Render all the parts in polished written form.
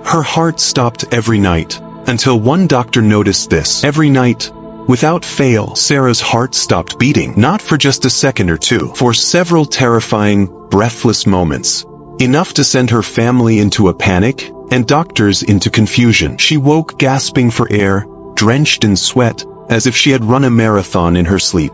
Her heart stopped every night, until one doctor noticed this. Every night, without fail, Sarah's heart stopped beating, not for just a second or two, for several terrifying, breathless moments. Enough to send her family into a panic, and doctors into confusion. She woke gasping for air, drenched in sweat, as if she had run a marathon in her sleep.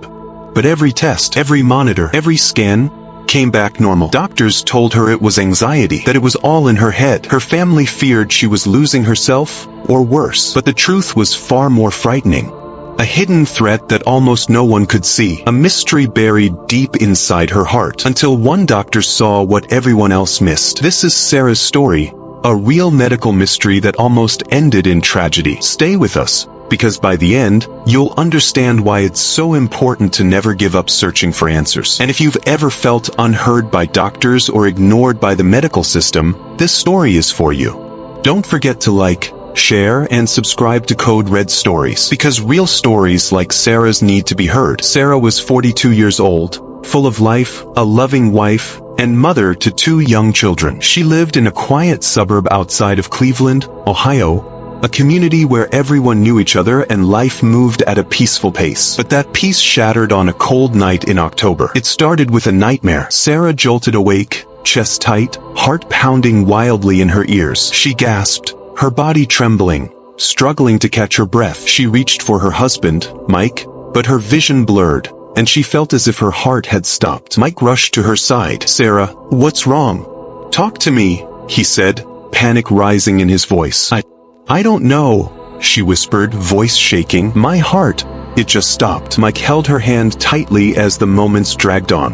But every test, every monitor, every scan, came back normal. Doctors told her it was anxiety, that it was all in her head. Her family feared she was losing herself, or worse. But the truth was far more frightening. A hidden threat that almost no one could see. A mystery buried deep inside her heart. Until one doctor saw what everyone else missed. This is Sarah's story. A real medical mystery that almost ended in tragedy. Stay with us, because by the end, you'll understand why it's so important to never give up searching for answers. And if you've ever felt unheard by doctors or ignored by the medical system, this story is for you. Don't forget to like, share, and subscribe to Code Red Stories, because real stories like Sarah's need to be heard. Sarah was 42 years old, full of life, a loving wife, and mother to 2 young children. She lived in a quiet suburb outside of Cleveland, Ohio, a community where everyone knew each other and life moved at a peaceful pace. But that peace shattered on a cold night in October. It started with a nightmare. Sarah jolted awake, chest tight, heart pounding wildly in her ears. She gasped, her body trembling, struggling to catch her breath. She reached for her husband, Mike, but her vision blurred, and she felt as if her heart had stopped. Mike rushed to her side. "Sarah, what's wrong? Talk to me," he said, panic rising in his voice. I don't know," she whispered, voice shaking. "My heart, it just stopped." Mike held her hand tightly as the moments dragged on.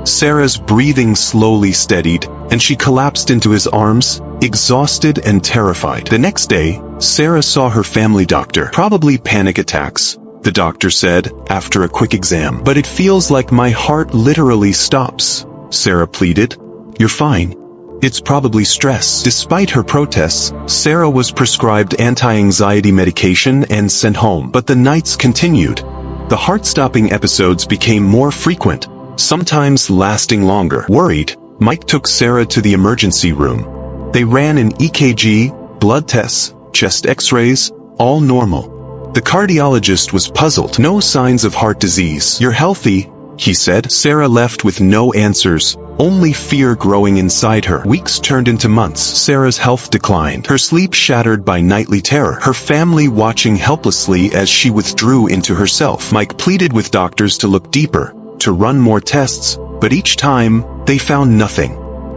Sarah's breathing slowly steadied, and she collapsed into his arms, exhausted and terrified. The next day, Sarah saw her family doctor. "Probably panic attacks," the doctor said, after a quick exam. "But it feels like my heart literally stops," Sarah pleaded. "You're fine. It's probably stress." Despite her protests, Sarah was prescribed anti-anxiety medication and sent home. But the nights continued. The heart-stopping episodes became more frequent, sometimes lasting longer. Worried, Mike took Sarah to the emergency room. They ran an EKG, blood tests, chest x-rays, all normal. The cardiologist was puzzled. "No signs of heart disease. You're healthy," he said. Sarah left with no answers, only fear growing inside her. Weeks turned into months. Sarah's health declined, her sleep shattered by nightly terror, her family watching helplessly as she withdrew into herself. Mike pleaded with doctors to look deeper, to run more tests, but each time, they found nothing.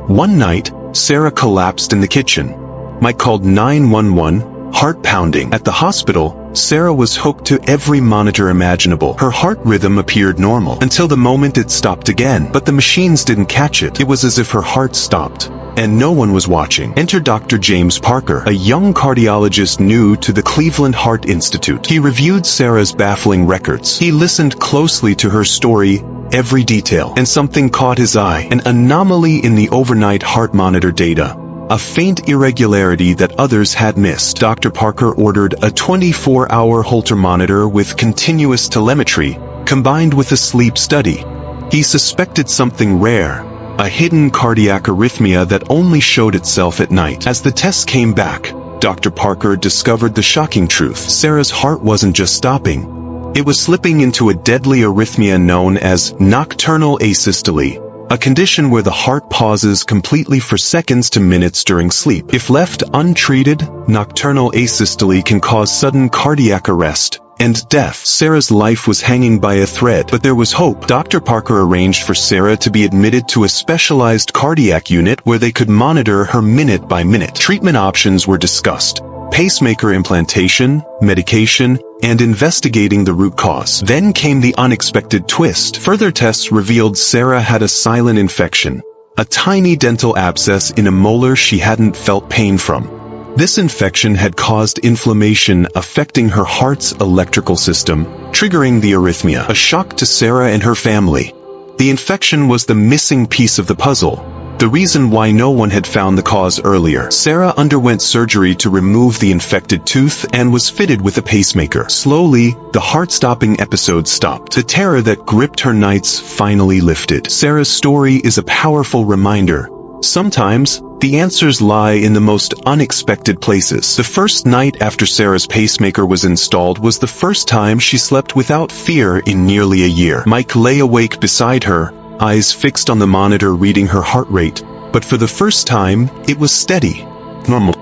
One night, Sarah collapsed in the kitchen. Mike called 911, heart pounding. At the hospital, Sarah was hooked to every monitor imaginable. Her heart rhythm appeared normal, until the moment it stopped again. But the machines didn't catch it. It was as if her heart stopped, and no one was watching. Enter Dr. James Parker, a young cardiologist new to the Cleveland Heart Institute. He reviewed Sarah's baffling records. He listened closely to her story, every detail, and something caught his eye. An anomaly in the overnight heart monitor data. A faint irregularity that others had missed. Dr. Parker ordered a 24-hour Holter monitor with continuous telemetry, combined with a sleep study. He suspected something rare, a hidden cardiac arrhythmia that only showed itself at night. As the tests came back, Dr. Parker discovered the shocking truth. Sarah's heart wasn't just stopping. It was slipping into a deadly arrhythmia known as nocturnal asystole, a condition where the heart pauses completely for seconds to minutes during sleep. If left untreated, nocturnal asystole can cause sudden cardiac arrest and death. Sarah's life was hanging by a thread, but there was hope. Dr. Parker arranged for Sarah to be admitted to a specialized cardiac unit where they could monitor her minute by minute. Treatment options were discussed: pacemaker implantation, medication, and investigating the root cause. Then came the unexpected twist. Further tests revealed Sarah had a silent infection, a tiny dental abscess in a molar she hadn't felt pain from. This infection had caused inflammation affecting her heart's electrical system, triggering the arrhythmia. A shock to Sarah and her family. The infection was the missing piece of the puzzle, the reason why no one had found the cause earlier. Sarah underwent surgery to remove the infected tooth and was fitted with a pacemaker. Slowly, the heart-stopping episode stopped. The terror that gripped her nights finally lifted. Sarah's story is a powerful reminder. Sometimes, The answers lie in the most unexpected places. The first night after Sarah's pacemaker was installed was the first time she slept without fear in nearly a year. Mike lay awake beside her, eyes fixed on the monitor reading her heart rate, but for the first time, it was steady. Normal.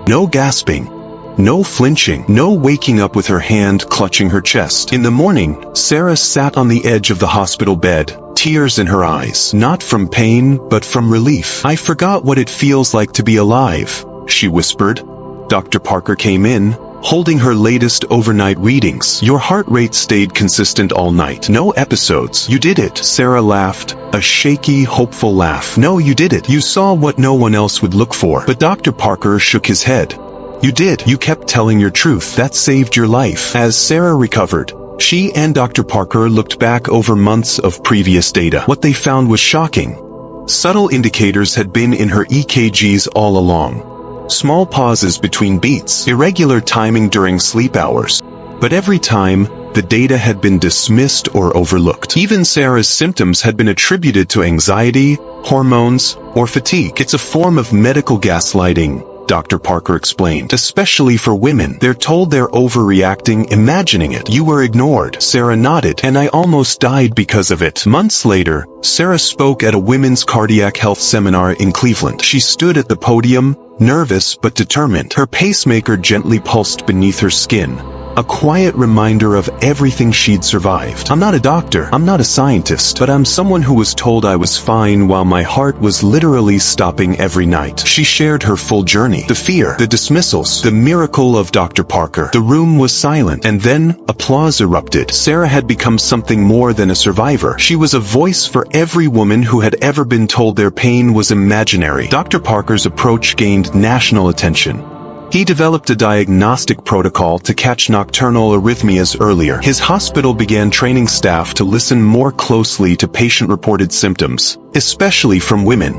No gasping. No flinching. No waking up with her hand clutching her chest. In the morning, Sarah sat on the edge of the hospital bed, tears in her eyes. Not from pain, but from relief. "I forgot what it feels like to be alive," she whispered. Dr. Parker came in, holding her latest overnight readings. "Your heart rate stayed consistent all night. No episodes. You did it." Sarah laughed, a shaky, hopeful laugh. "No, you did it. You saw what no one else would look for." But Dr. Parker shook his head. "You did. You kept telling your truth. That saved your life." As Sarah recovered, she and Dr. Parker looked back over months of previous data. What they found was shocking. Subtle indicators had been in her EKGs all along. Small pauses between beats, irregular timing during sleep hours. But every time, the data had been dismissed or overlooked. Even Sarah's symptoms had been attributed to anxiety, hormones, or fatigue. "It's a form of medical gaslighting," Dr. Parker explained. "Especially for women. They're told they're overreacting, imagining it. You were ignored." Sarah nodded, "And I almost died because of it." Months later, Sarah spoke at a women's cardiac health seminar in Cleveland. She stood at the podium, nervous but determined. Her pacemaker gently pulsed beneath her skin, a quiet reminder of everything she'd survived. "I'm not a doctor, I'm not a scientist, but I'm someone who was told I was fine while my heart was literally stopping every night." She shared her full journey. The fear, the dismissals, the miracle of Dr. Parker. The room was silent, and then applause erupted. Sarah had become something more than a survivor. She was a voice for every woman who had ever been told their pain was imaginary. Dr. Parker's approach gained national attention. He developed a diagnostic protocol to catch nocturnal arrhythmias earlier. His hospital began training staff to listen more closely to patient-reported symptoms, especially from women.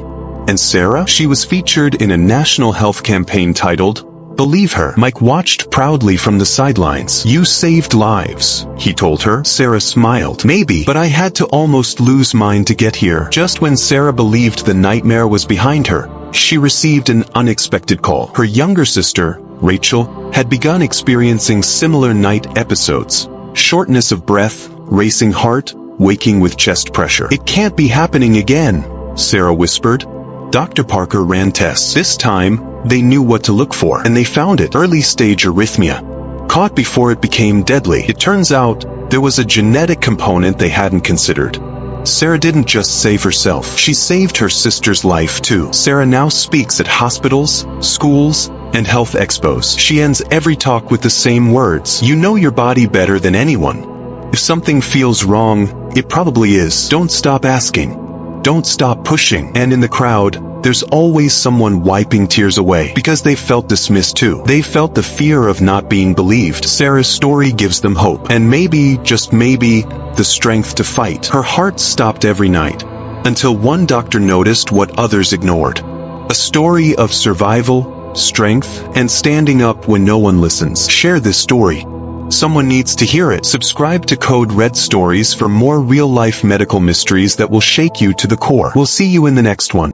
And Sarah? She was featured in a national health campaign titled, "Believe Her." Mike watched proudly from the sidelines. "You saved lives," he told her. Sarah smiled. "Maybe, but I had to almost lose mine to get here." Just when Sarah believed the nightmare was behind her, she received an unexpected call. Her younger sister, Rachel, had begun experiencing similar night episodes. Shortness of breath, racing heart, waking with chest pressure. "It can't be happening again," Sarah whispered. Dr. Parker ran tests. This time, they knew what to look for, and they found it. Early-stage arrhythmia. Caught before it became deadly. It turns out, there was a genetic component they hadn't considered. Sarah didn't just save herself, she saved her sister's life too. Sarah now speaks at hospitals, schools, and health expos. She ends every talk with the same words. "You know your body better than anyone. If something feels wrong, it probably is. Don't stop asking. Don't stop pushing." And in the crowd, there's always someone wiping tears away, because they felt dismissed too. They felt the fear of not being believed. Sarah's story gives them hope, and maybe, just maybe, the strength to fight. Her heart stopped every night, until one doctor noticed what others ignored. A story of survival, strength, and standing up when no one listens. Share this story. Someone needs to hear it. Subscribe to Code Red Stories for more real-life medical mysteries that will shake you to the core. We'll see you in the next one.